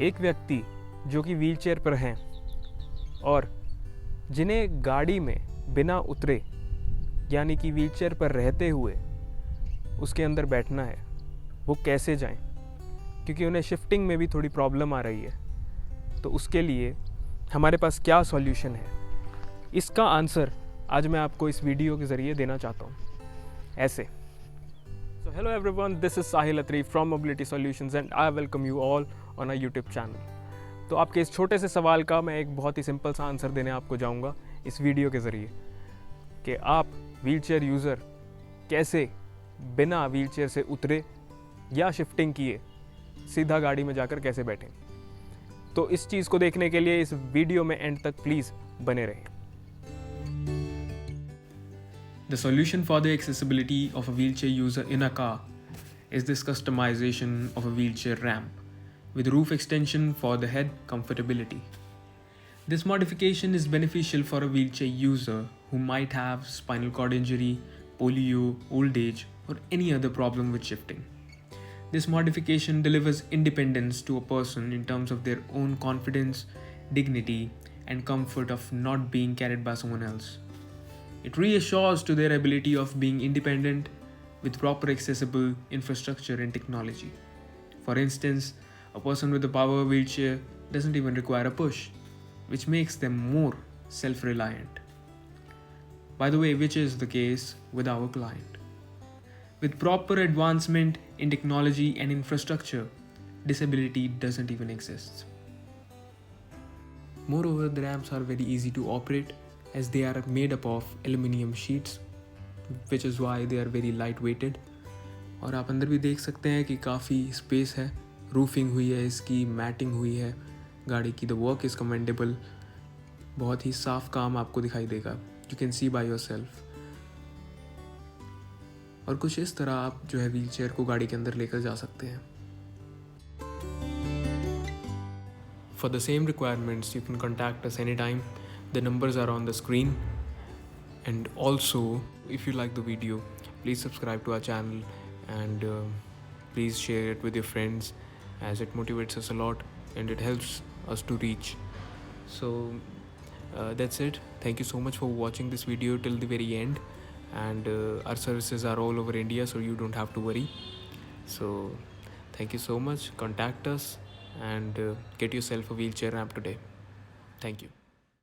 एक व्यक्ति जो कि व्हीलचेयर पर हैं और जिन्हें गाड़ी में बिना उतरे यानी कि व्हीलचेयर पर रहते हुए उसके अंदर बैठना है, वो कैसे जाएं? क्योंकि उन्हें शिफ्टिंग में भी थोड़ी प्रॉब्लम आ रही है। तो उसके लिए हमारे पास क्या सॉल्यूशन है, इसका आंसर आज मैं आपको इस वीडियो के ज़रिए देना चाहता हूँ। ऐसे so hello everyone, this is Sahil Attri from Mobility Solutions and I welcome you all on our YouTube channel. तो आपके इस छोटे से सवाल का मैं एक बहुत ही सिंपल सा आंसर देने आपको जाऊँगा इस वीडियो के ज़रिए कि आप व्हीलचेयर यूज़र कैसे बिना व्हीलचेयर से उतरे या शिफ्टिंग किए सीधा गाड़ी में जाकर कैसे बैठें। तो इस चीज़ को देखने के लिए इस वीडियो में एंड तक प्लीज़ बने रहें। The solution for the accessibility of a wheelchair user in a car is this customization of a wheelchair ramp with roof extension for the head comfortability. This modification is beneficial for a wheelchair user who might have spinal cord injury, polio, old age, or any other problem with shifting. This modification delivers independence to a person in terms of their own confidence, dignity, and comfort of not being carried by someone else. It reassures to their ability of being independent with proper accessible infrastructure and technology. For instance, a person with a power wheelchair doesn't even require a push, which makes them more self-reliant. By the way, which is the case with our client. With proper advancement in technology and infrastructure, disability doesn't even exist. Moreover, the ramps are very easy to operate as they are made up of aluminum sheets, which is why they are very light weighted. और आप अंदर भी देख सकते हैं कि काफ़ी space है, रूफिंग हुई है, इसकी मैटिंग हुई है गाड़ी की। द वर्क इज़ कमेंडेबल, बहुत ही साफ काम आपको दिखाई देगा, you can see by yourself. और कुछ इस तरह आप जो है व्हीलचेयर को गाड़ी के अंदर लेकर जा सकते हैं। For the same requirements, you can contact us anytime. The numbers are on the screen. And also, if you like the video, please subscribe to our channel and please share it with your friends, as it motivates us a lot and it helps us to reach. So that's it. Thank you so much for watching this video till the very end. And our services are all over India, so you don't have to worry. So thank you so much. Contact us and get yourself a wheelchair ramp today. Thank you.